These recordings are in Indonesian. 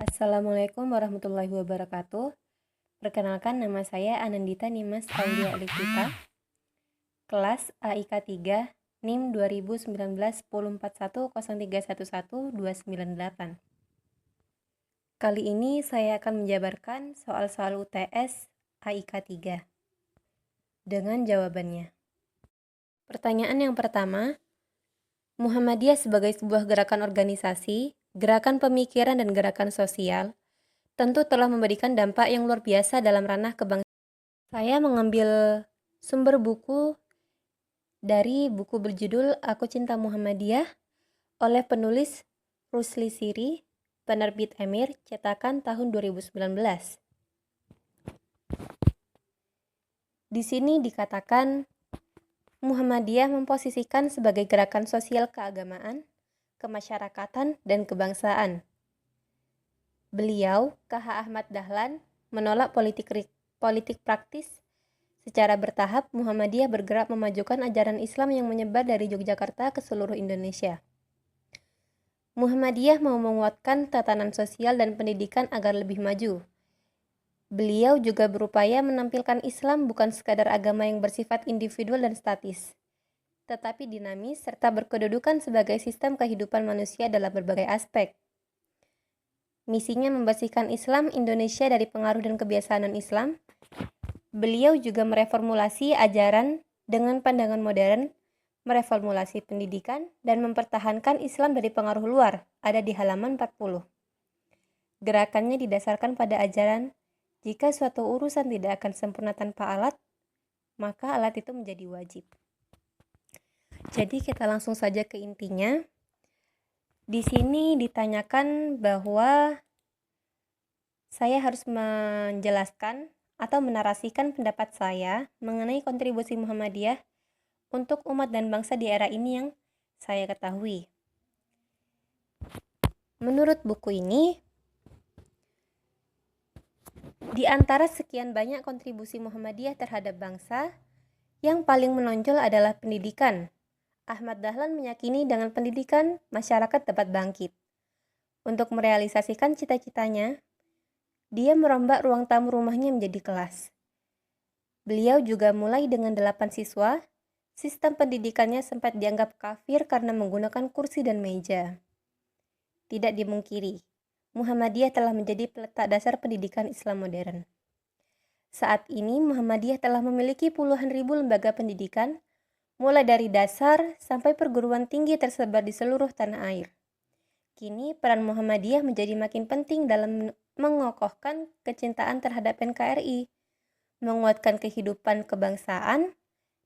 Assalamualaikum warahmatullahi wabarakatuh. Perkenalkan, nama saya Anandita Nimas Aulia Elitita, kelas AIK 3, NIM 2019 10410311 298. Kali ini saya akan menjabarkan soal-soal UTS AIK 3 dengan jawabannya. Pertanyaan yang pertama, Muhammadiyah sebagai sebuah gerakan organisasi, gerakan pemikiran dan gerakan sosial tentu telah memberikan dampak yang luar biasa dalam ranah kebangsaan. Saya mengambil sumber buku dari buku berjudul Aku Cinta Muhammadiyah oleh penulis Rusli Siri, penerbit Emir, cetakan tahun 2019. Di sini dikatakan Muhammadiyah memposisikan sebagai gerakan sosial keagamaan, kemasyarakatan, dan kebangsaan. Beliau, KH Ahmad Dahlan, menolak politik praktis. Secara bertahap, Muhammadiyah bergerak memajukan ajaran Islam yang menyebar dari Yogyakarta ke seluruh Indonesia. Muhammadiyah mau menguatkan tatanan sosial dan pendidikan agar lebih maju. Beliau juga berupaya menampilkan Islam bukan sekadar agama yang bersifat individual dan statis, tetapi dinamis serta berkedudukan sebagai sistem kehidupan manusia dalam berbagai aspek. Misinya membersihkan Islam Indonesia dari pengaruh dan kebiasaan non-Islam. Beliau juga mereformulasi ajaran dengan pandangan modern, mereformulasi pendidikan, dan mempertahankan Islam dari pengaruh luar, ada di halaman 40. Gerakannya didasarkan pada ajaran, jika suatu urusan tidak akan sempurna tanpa alat, maka alat itu menjadi wajib. Jadi kita langsung saja ke intinya. Di sini ditanyakan bahwa saya harus menjelaskan atau menarasikan pendapat saya mengenai kontribusi Muhammadiyah untuk umat dan bangsa di era ini yang saya ketahui. Menurut buku ini, di antara sekian banyak kontribusi Muhammadiyah terhadap bangsa, yang paling menonjol adalah pendidikan. Ahmad Dahlan meyakini dengan pendidikan, masyarakat dapat bangkit. Untuk merealisasikan cita-citanya, dia merombak ruang tamu rumahnya menjadi kelas. Beliau juga mulai dengan 8 siswa. Sistem pendidikannya sempat dianggap kafir karena menggunakan kursi dan meja. Tidak dimungkiri, Muhammadiyah telah menjadi peletak dasar pendidikan Islam modern. Saat ini Muhammadiyah telah memiliki puluhan ribu lembaga pendidikan, mulai dari dasar sampai perguruan tinggi tersebar di seluruh tanah air. Kini peran Muhammadiyah menjadi makin penting dalam mengokohkan kecintaan terhadap NKRI, menguatkan kehidupan kebangsaan,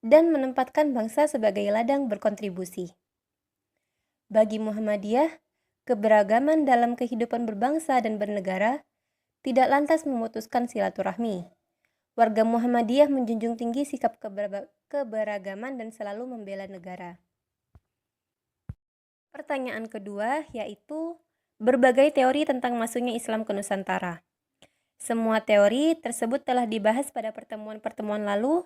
dan menempatkan bangsa sebagai ladang berkontribusi. Bagi Muhammadiyah, keberagaman dalam kehidupan berbangsa dan bernegara tidak lantas memutuskan silaturahmi. Warga Muhammadiyah menjunjung tinggi sikap keberagaman dan selalu membela negara. Pertanyaan kedua yaitu berbagai teori tentang masuknya Islam ke Nusantara. Semua teori tersebut telah dibahas pada pertemuan-pertemuan lalu.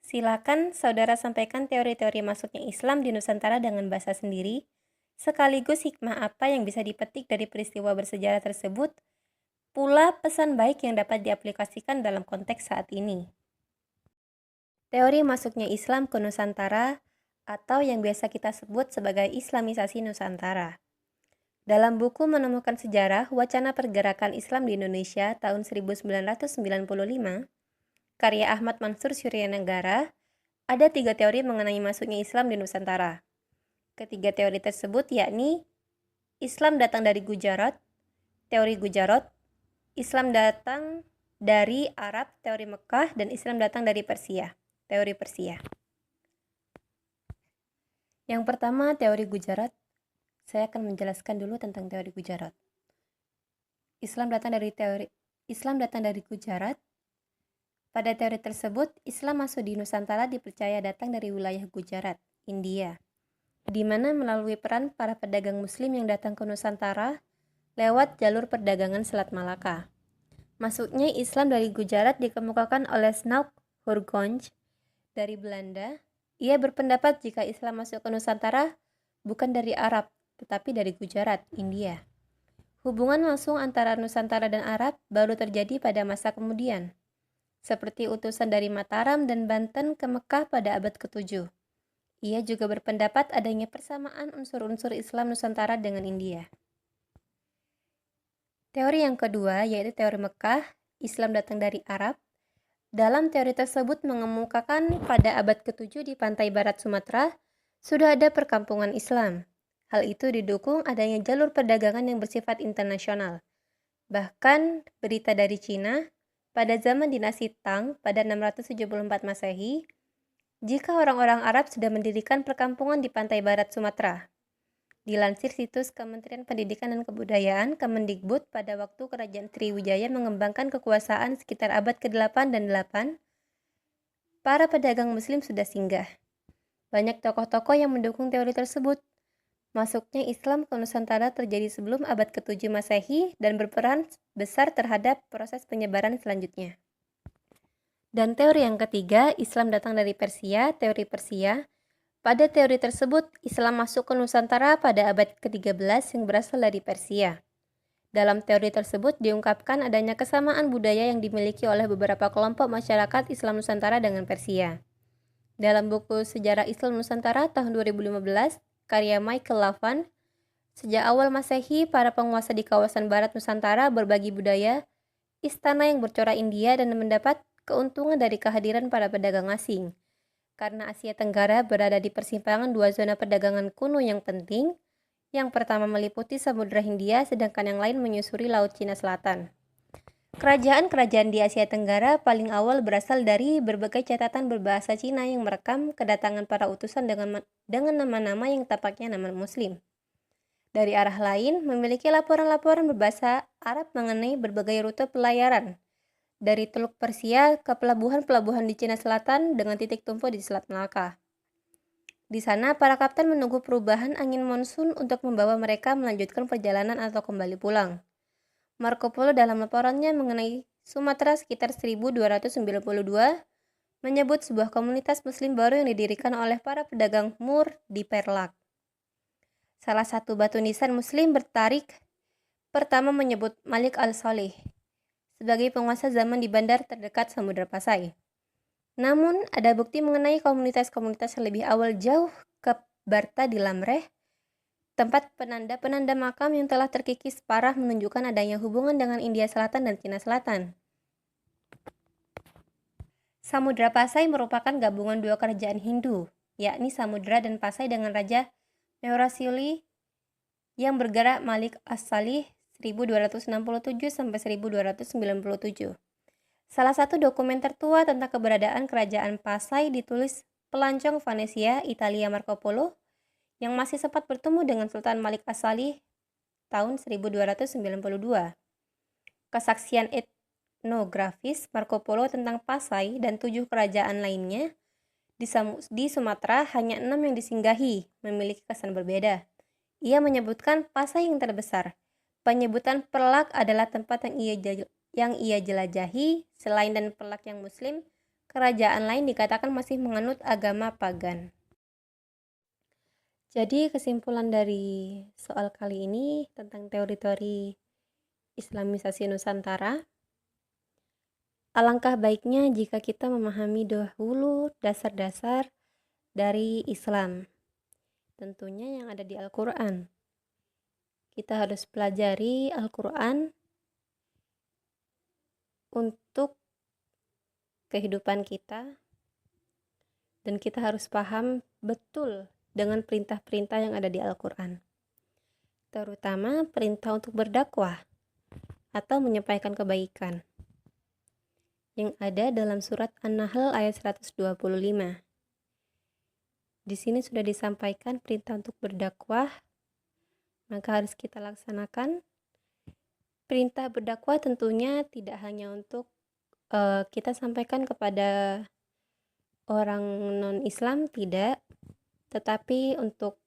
Silakan saudara sampaikan teori-teori masuknya Islam di Nusantara dengan bahasa sendiri, sekaligus hikmah apa yang bisa dipetik dari peristiwa bersejarah tersebut, pula pesan baik yang dapat diaplikasikan dalam konteks saat ini. Teori masuknya Islam ke Nusantara atau yang biasa kita sebut sebagai Islamisasi Nusantara. Dalam buku Menemukan Sejarah Wacana Pergerakan Islam di Indonesia tahun 1995, karya Ahmad Mansur Suryanegara, ada 3 teori mengenai masuknya Islam di Nusantara. Ketiga teori tersebut yakni Islam datang dari Gujarat, teori Gujarat, Islam datang dari Arab, teori Mekah, dan Islam datang dari Persia, teori Persia. Yang pertama, teori Gujarat. Saya akan menjelaskan dulu tentang teori Gujarat. Islam datang dari Gujarat. Pada teori tersebut, Islam masuk di Nusantara dipercaya datang dari wilayah Gujarat, India, di mana melalui peran para pedagang muslim yang datang ke Nusantara lewat jalur perdagangan Selat Malaka. Masuknya Islam dari Gujarat dikemukakan oleh Snouk Hurgonj dari Belanda. Ia berpendapat jika Islam masuk ke Nusantara bukan dari Arab, tetapi dari Gujarat, India. Hubungan langsung antara Nusantara dan Arab baru terjadi pada masa kemudian, seperti utusan dari Mataram dan Banten ke Mekah pada abad ke-7. Ia juga berpendapat adanya persamaan unsur-unsur Islam Nusantara dengan India. Teori yang kedua yaitu teori Mekah, Islam datang dari Arab. Dalam teori tersebut mengemukakan pada abad ke-7 di pantai barat Sumatera sudah ada perkampungan Islam. Hal itu didukung adanya jalur perdagangan yang bersifat internasional. Bahkan berita dari Cina pada zaman dinasti Tang pada 674 Masehi, jika orang-orang Arab sudah mendirikan perkampungan di pantai barat Sumatera. Dilansir situs Kementerian Pendidikan dan Kebudayaan Kemendikbud pada waktu Kerajaan Sriwijaya mengembangkan kekuasaan sekitar abad ke-8 dan 8, para pedagang muslim sudah singgah. Banyak tokoh-tokoh yang mendukung teori tersebut. Masuknya Islam ke Nusantara terjadi sebelum abad ke-7 Masehi dan berperan besar terhadap proses penyebaran selanjutnya. Dan teori yang ketiga, Islam datang dari Persia, teori Persia. Pada teori tersebut, Islam masuk ke Nusantara pada abad ke-13 yang berasal dari Persia. Dalam teori tersebut diungkapkan adanya kesamaan budaya yang dimiliki oleh beberapa kelompok masyarakat Islam Nusantara dengan Persia. Dalam buku Sejarah Islam Nusantara tahun 2015, karya Michael Lavan, sejak awal Masehi, para penguasa di kawasan barat Nusantara berbagi budaya, istana yang bercorak India dan mendapat keuntungan dari kehadiran para pedagang asing. Karena Asia Tenggara berada di persimpangan dua zona perdagangan kuno yang penting, yang pertama meliputi Samudra Hindia, sedangkan yang lain menyusuri Laut Cina Selatan. Kerajaan-kerajaan di Asia Tenggara paling awal berasal dari berbagai catatan berbahasa Cina yang merekam kedatangan para utusan dengan nama-nama yang tampaknya nama Muslim. Dari arah lain, memiliki laporan-laporan berbahasa Arab mengenai berbagai rute pelayaran, dari Teluk Persia ke pelabuhan-pelabuhan di Cina Selatan dengan titik tumpu di Selat Malaka. Di sana, para kapten menunggu perubahan angin monsun untuk membawa mereka melanjutkan perjalanan atau kembali pulang. Marco Polo dalam laporannya mengenai Sumatera sekitar 1292 menyebut sebuah komunitas muslim baru yang didirikan oleh para pedagang Mur di Perlak. Salah satu batu nisan muslim bertarik pertama menyebut Malik al-Saleh sebagai penguasa zaman di bandar terdekat Samudra Pasai. Namun, ada bukti mengenai komunitas-komunitas yang lebih awal jauh ke Barta di Lamreh, tempat penanda-penanda makam yang telah terkikis parah menunjukkan adanya hubungan dengan India Selatan dan Cina Selatan. Samudra Pasai merupakan gabungan dua kerajaan Hindu, yakni Samudra dan Pasai dengan Raja Meurasili yang bergerak Malik as-Salih 1267-1297. Salah satu dokumen tertua tentang keberadaan kerajaan Pasai ditulis pelancong Venesia, Italia Marco Polo, yang masih sempat bertemu dengan Sultan Malik as-Salih tahun 1292. Kesaksian etnografis Marco Polo tentang Pasai dan 7 kerajaan lainnya di Sumatera hanya 6 yang disinggahi, memiliki kesan berbeda. Ia menyebutkan Pasai yang terbesar. Penyebutan Perlak adalah tempat yang ia jelajahi. Selain dan Perlak yang muslim, kerajaan lain dikatakan masih menganut agama pagan. Jadi kesimpulan dari soal kali ini tentang teori-teori Islamisasi Nusantara, alangkah baiknya jika kita memahami dahulu dasar-dasar dari Islam, tentunya yang ada di Al-Quran. Kita harus pelajari Al-Quran untuk kehidupan kita, dan kita harus paham betul dengan perintah-perintah yang ada di Al-Quran, terutama perintah untuk berdakwah atau menyampaikan kebaikan yang ada dalam surat An-Nahl ayat 125. Di sini sudah disampaikan perintah untuk berdakwah, maka harus kita laksanakan. Perintah berdakwah tentunya tidak hanya untuk kita sampaikan kepada orang non-Islam, tidak, tetapi untuk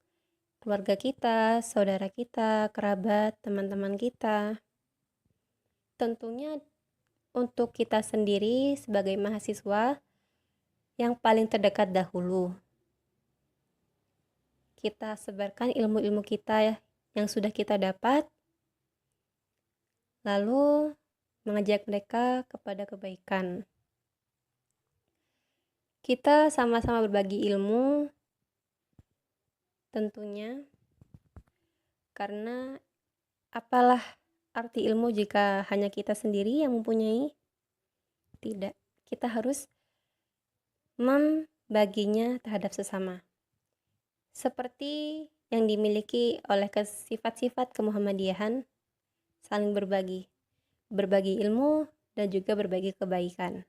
keluarga kita, saudara kita, kerabat, teman-teman kita. Tentunya untuk kita sendiri sebagai mahasiswa yang paling terdekat dahulu. Kita sebarkan ilmu-ilmu kita yang sudah kita dapat lalu mengajak mereka kepada kebaikan. Kita sama-sama berbagi ilmu, tentunya, karena apalah arti ilmu jika hanya kita sendiri yang mempunyai? Tidak, kita harus membaginya terhadap sesama. Seperti yang dimiliki oleh sifat-sifat kemuhammadiyahan, saling berbagi ilmu, dan juga berbagi kebaikan.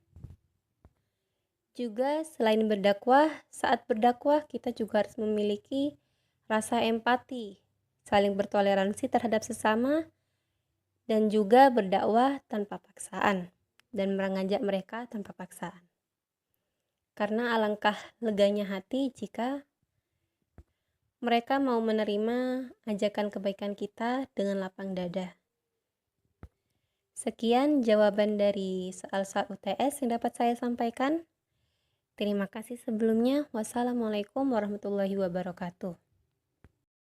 Juga selain berdakwah, saat berdakwah kita juga harus memiliki rasa empati, saling bertoleransi terhadap sesama, dan juga berdakwah tanpa paksaan, dan mengajak mereka tanpa paksaan. Karena alangkah leganya hati jika mereka mau menerima ajakan kebaikan kita dengan lapang dada. Sekian jawaban dari soal-soal UTS yang dapat saya sampaikan. Terima kasih sebelumnya. Wassalamualaikum warahmatullahi wabarakatuh.